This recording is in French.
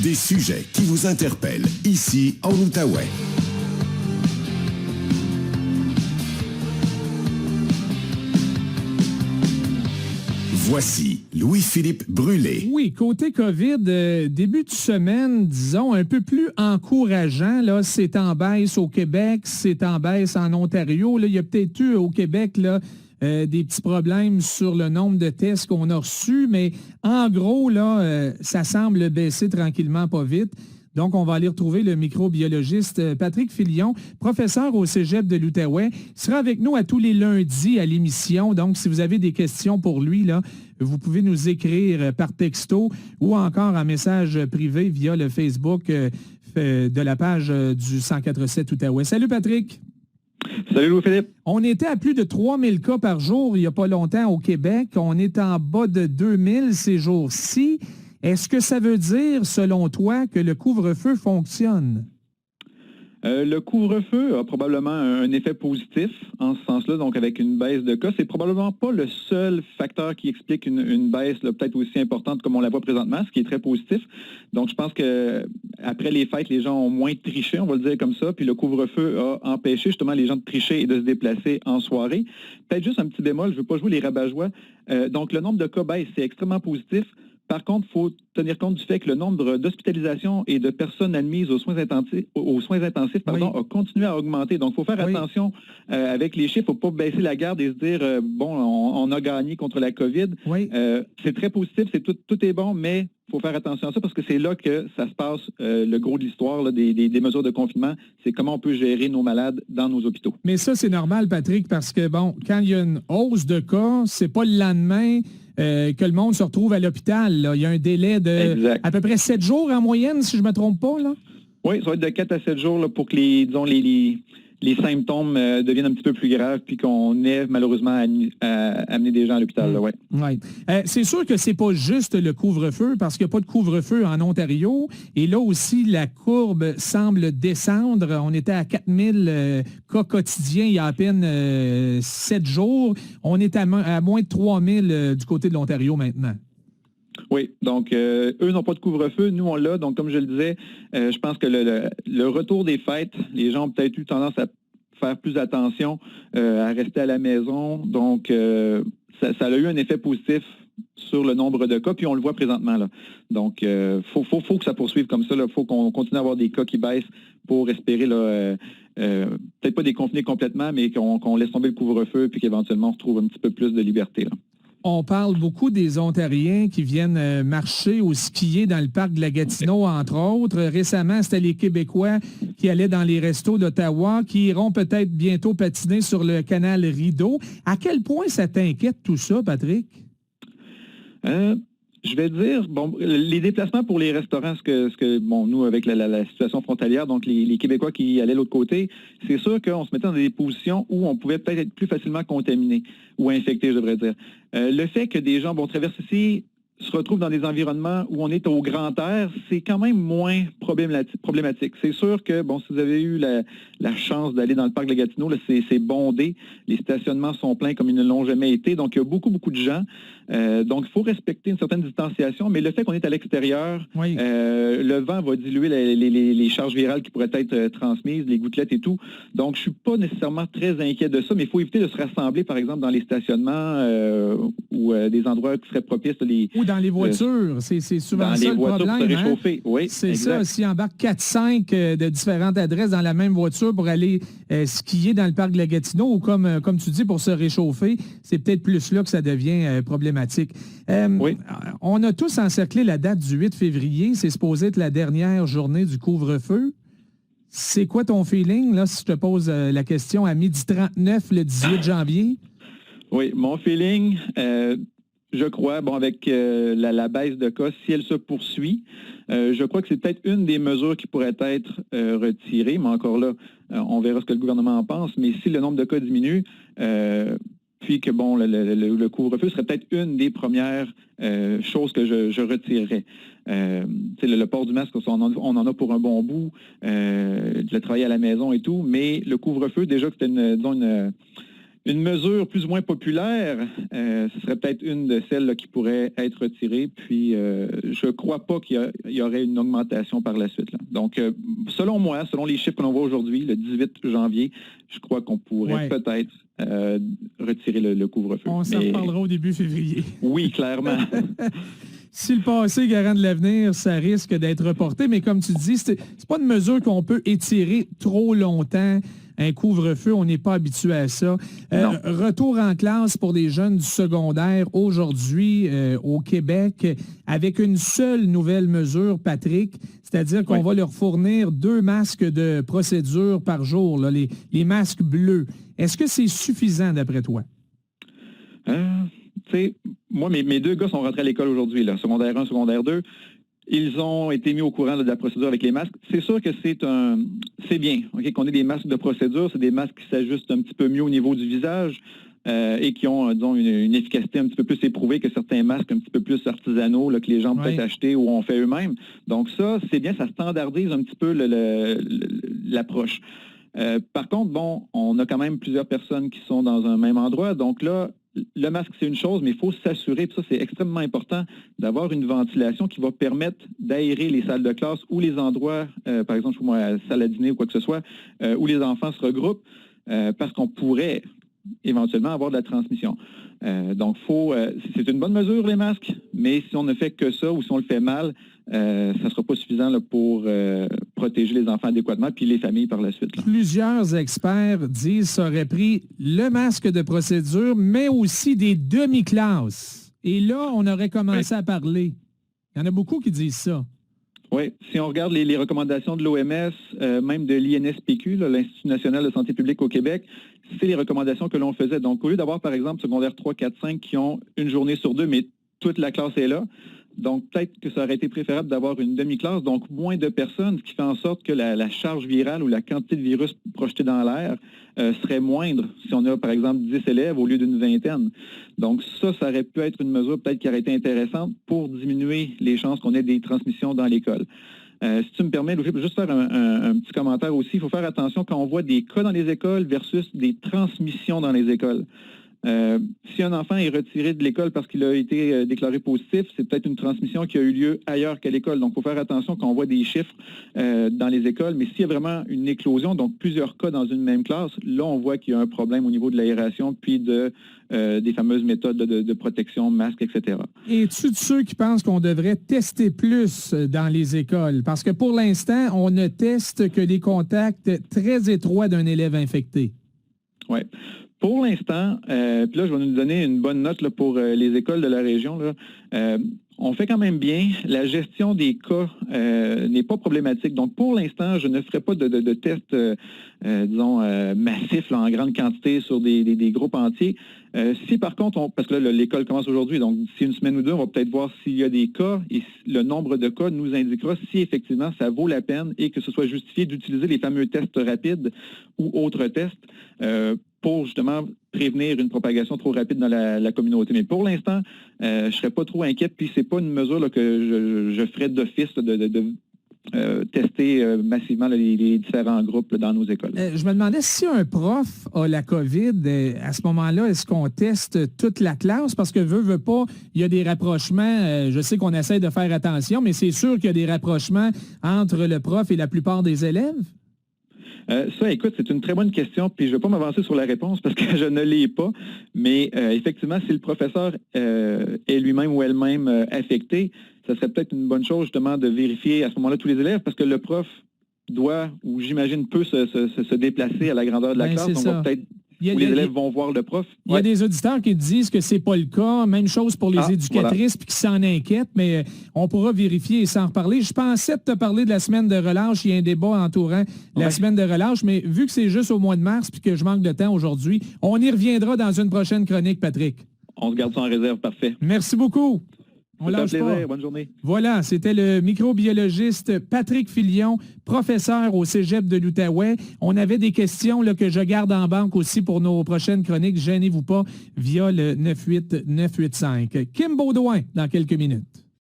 Des sujets qui vous interpellent ici en Outaouais. Voici Louis-Philippe Brûlé. Oui, côté COVID, début de semaine, disons, un peu plus encourageant. Là, c'est en baisse au Québec, c'est en baisse en Ontario. Là, il y a peut-être eu au Québec là, des petits problèmes sur le nombre de tests qu'on a reçus, mais en gros, là, ça semble baisser tranquillement, pas vite. Donc, on va aller retrouver le microbiologiste Patrick Filion, professeur au Cégep de l'Outaouais. Il sera avec nous à tous les lundis à l'émission. Donc, si vous avez des questions pour lui, là, vous pouvez nous écrire par texto ou encore en message privé via le Facebook de la page du 104.7 Outaouais. Salut Patrick! Salut Louis-Philippe. On était à plus de 3000 cas par jour il n'y a pas longtemps au Québec. On est en bas de 2000 ces jours-ci. Est-ce que ça veut dire, selon toi, que le couvre-feu fonctionne? Le couvre-feu a probablement un effet positif en ce sens-là, donc avec une baisse de cas. C'est probablement pas le seul facteur qui explique une baisse peut-être aussi importante comme on la voit présentement, ce qui est très positif. Donc, je pense que après les fêtes, les gens ont moins triché, on va le dire comme ça, puis le couvre-feu a empêché justement les gens de tricher et de se déplacer en soirée. Peut-être juste un petit bémol, je ne veux pas jouer les rabat-joie. Donc, le nombre de cas baisse, c'est extrêmement positif. Par contre, il faut tenir compte du fait que le nombre d'hospitalisations et de personnes admises aux soins intensifs, a continué à augmenter. Donc, il faut faire attention avec les chiffres. Il ne faut pas baisser la garde et se dire, on a gagné contre la COVID. Oui. C'est très positif, tout est bon, mais il faut faire attention à ça parce que c'est là que ça se passe, le gros de l'histoire là, des mesures de confinement. C'est comment on peut gérer nos malades dans nos hôpitaux. Mais ça, c'est normal, Patrick, parce que, quand il y a une hausse de cas, c'est pas le lendemain que le monde se retrouve à l'hôpital. Là. Il y a un délai de à peu près 7 jours en moyenne, si je ne me trompe pas. Là. Oui, ça va être de 4 à 7 jours là, pour que les symptômes deviennent un petit peu plus graves puis qu'on ait malheureusement à amener des gens à l'hôpital. Là, ouais. Ouais. C'est sûr que c'est pas juste le couvre-feu parce qu'il n'y a pas de couvre-feu en Ontario. Et là aussi, la courbe semble descendre. On était à 4000 cas quotidiens il y a à peine 7 jours. On est à moins de 3000 du côté de l'Ontario maintenant. Oui, donc eux n'ont pas de couvre-feu, nous on l'a. Donc comme je le disais, je pense que le retour des fêtes, les gens ont peut-être eu tendance à faire plus attention, à rester à la maison. Donc ça a eu un effet positif sur le nombre de cas, puis on le voit présentement. Là. Donc faut que ça poursuive comme ça. Il faut qu'on continue à avoir des cas qui baissent pour espérer peut-être pas déconfiner complètement, mais qu'on laisse tomber le couvre-feu puis qu'éventuellement on retrouve un petit peu plus de liberté. Là. On parle beaucoup des Ontariens qui viennent marcher ou skier dans le parc de la Gatineau, entre autres. Récemment, c'était les Québécois qui allaient dans les restos d'Ottawa, qui iront peut-être bientôt patiner sur le canal Rideau. À quel point ça t'inquiète tout ça, Patrick? Je vais dire, les déplacements pour les restaurants, nous, avec la situation frontalière, donc les Québécois qui allaient de l'autre côté, c'est sûr qu'on se mettait dans des positions où on pouvait peut-être être plus facilement contaminé ou infecté, je devrais dire. Le fait que des gens traversent ici, se retrouvent dans des environnements où on est au grand air, c'est quand même moins problématique. C'est sûr que, si vous avez eu la chance d'aller dans le parc de la Gatineau, là, c'est bondé. Les stationnements sont pleins comme ils ne l'ont jamais été. Donc, il y a beaucoup, beaucoup de gens. Donc, il faut respecter une certaine distanciation. Mais le fait qu'on est à l'extérieur, le vent va diluer les charges virales qui pourraient être transmises, les gouttelettes et tout. Donc, je ne suis pas nécessairement très inquiet de ça, mais il faut éviter de se rassembler, par exemple, dans les stationnements ou des endroits qui seraient propices. Ou dans les voitures, c'est souvent ça le problème. Pour se réchauffer. Hein? Oui, c'est exact. ça, s'il embarque 4-5 de différentes adresses dans la même voiture pour aller skier dans le parc de la Gatineau ou comme tu dis, pour se réchauffer, c'est peut-être plus là que ça devient problématique. On a tous encerclé la date du 8 février. C'est supposé être la dernière journée du couvre-feu. C'est quoi ton feeling, là, si je te pose la question à 12h39 le 18 janvier? Oui, mon feeling... je crois, avec la baisse de cas, si elle se poursuit, je crois que c'est peut-être une des mesures qui pourrait être retirée, mais encore là, on verra ce que le gouvernement en pense, mais si le nombre de cas diminue, puis que le couvre-feu serait peut-être une des premières choses que je retirerais. Le port du masque, on en a pour un bon bout, le travail à la maison et tout, mais le couvre-feu, déjà que c'était Une mesure plus ou moins populaire, ce serait peut-être une de celles là, qui pourrait être retirée. Puis, je ne crois pas qu'il y aurait une augmentation par la suite. Là. Donc, selon moi, selon les chiffres que l'on voit aujourd'hui, le 18 janvier, je crois qu'on pourrait peut-être retirer le couvre-feu. On s'en reparlera au début février. Oui, clairement. Si le passé est garant de l'avenir, ça risque d'être reporté. Mais comme tu dis, c'est pas une mesure qu'on peut étirer trop longtemps. Un couvre-feu, on n'est pas habitué à ça. Retour en classe pour les jeunes du secondaire aujourd'hui au Québec avec une seule nouvelle mesure, Patrick, c'est-à-dire qu'on va leur fournir 2 masques de procédure par jour, là, les masques bleus. Est-ce que c'est suffisant d'après toi? Moi, mes 2 gars sont rentrés à l'école aujourd'hui, là, secondaire 1, secondaire 2. Ils ont été mis au courant de la procédure avec les masques. C'est sûr que c'est bien qu'on ait des masques de procédure. C'est des masques qui s'ajustent un petit peu mieux au niveau du visage et qui ont, disons, une efficacité un petit peu plus éprouvée que certains masques un petit peu plus artisanaux là, que les gens peuvent acheter ou ont fait eux-mêmes. Donc ça, c'est bien, ça standardise un petit peu l'approche. Par contre, on a quand même plusieurs personnes qui sont dans un même endroit. Donc là, le masque, c'est une chose, mais il faut s'assurer, puis ça, c'est extrêmement important, d'avoir une ventilation qui va permettre d'aérer les salles de classe ou les endroits, par exemple, la salle à dîner ou quoi que ce soit, où les enfants se regroupent, parce qu'on pourrait éventuellement avoir de la transmission. Donc, c'est une bonne mesure, les masques, mais si on ne fait que ça ou si on le fait mal, ça ne sera pas suffisant là, pour protéger les enfants adéquatement puis les familles par la suite. Là. Plusieurs experts disent que ça aurait pris le masque de procédure, mais aussi des demi-classes. Et là, on aurait commencé à parler. Il y en a beaucoup qui disent ça. Oui, si on regarde les recommandations de l'OMS, même de l'INSPQ, là, l'Institut national de santé publique au Québec, c'est les recommandations que l'on faisait. Donc, au lieu d'avoir, par exemple, secondaire 3, 4, 5 qui ont une journée sur 2, mais toute la classe est là, donc peut-être que ça aurait été préférable d'avoir une demi-classe, donc moins de personnes, ce qui fait en sorte que la charge virale ou la quantité de virus projeté dans l'air serait moindre si on a, par exemple, 10 élèves au lieu d'une vingtaine. Donc ça aurait pu être une mesure peut-être qui aurait été intéressante pour diminuer les chances qu'on ait des transmissions dans l'école. Si tu me permets, je vais juste faire un petit commentaire aussi. Il faut faire attention quand on voit des cas dans les écoles versus des transmissions dans les écoles. Si un enfant est retiré de l'école parce qu'il a été déclaré positif, c'est peut-être une transmission qui a eu lieu ailleurs qu'à l'école. Donc, il faut faire attention quand on voit des chiffres dans les écoles. Mais s'il y a vraiment une éclosion, donc plusieurs cas dans une même classe, là, on voit qu'il y a un problème au niveau de l'aération puis des fameuses méthodes de protection, masques, etc. Es-tu de ceux qui pensent qu'on devrait tester plus dans les écoles? Parce que pour l'instant, on ne teste que les contacts très étroits d'un élève infecté. Oui. Pour l'instant, puis là, je vais nous donner une bonne note là, pour les écoles de la région. Là. On fait quand même bien. La gestion des cas n'est pas problématique. Donc, pour l'instant, je ne ferai pas de tests, disons, massifs là, en grande quantité sur des groupes entiers. Si par contre, parce que là, l'école commence aujourd'hui, donc d'ici une semaine ou deux, on va peut-être voir s'il y a des cas et le nombre de cas nous indiquera si effectivement ça vaut la peine et que ce soit justifié d'utiliser les fameux tests rapides ou autres tests pour justement prévenir une propagation trop rapide dans la communauté. Mais pour l'instant, je ne serais pas trop inquiète, puis c'est pas une mesure là, que je ferais d'office de tester massivement les différents groupes là, dans nos écoles. Je me demandais si un prof a la COVID, à ce moment-là, est-ce qu'on teste toute la classe? Parce que veut pas, il y a des rapprochements. Je sais qu'on essaie de faire attention, mais c'est sûr qu'il y a des rapprochements entre le prof et la plupart des élèves? Ça, écoute, c'est une très bonne question, puis je ne vais pas m'avancer sur la réponse parce que je ne l'ai pas, mais effectivement, si le professeur est lui-même ou elle-même affecté, ça serait peut-être une bonne chose justement de vérifier à ce moment-là tous les élèves parce que le prof doit, ou j'imagine peut se déplacer à la grandeur de la classe, donc va peut-être où les élèves vont voir le prof. Il y a des auditeurs qui disent que c'est pas le cas. Même chose pour les éducatrices puis qui s'en inquiètent, mais on pourra vérifier et s'en reparler. Je pensais te parler de la semaine de relâche. Il y a un débat entourant la semaine de relâche, mais vu que c'est juste au mois de mars puis que je manque de temps aujourd'hui, on y reviendra dans une prochaine chronique, Patrick. On se garde ça en réserve, parfait. Merci beaucoup. On lâche pas. Bonne journée. Voilà, c'était le microbiologiste Patrick Filion, professeur au Cégep de l'Outaouais. On avait des questions là, que je garde en banque aussi pour nos prochaines chroniques. Gênez-vous pas via le 98985. Kim Baudouin dans quelques minutes.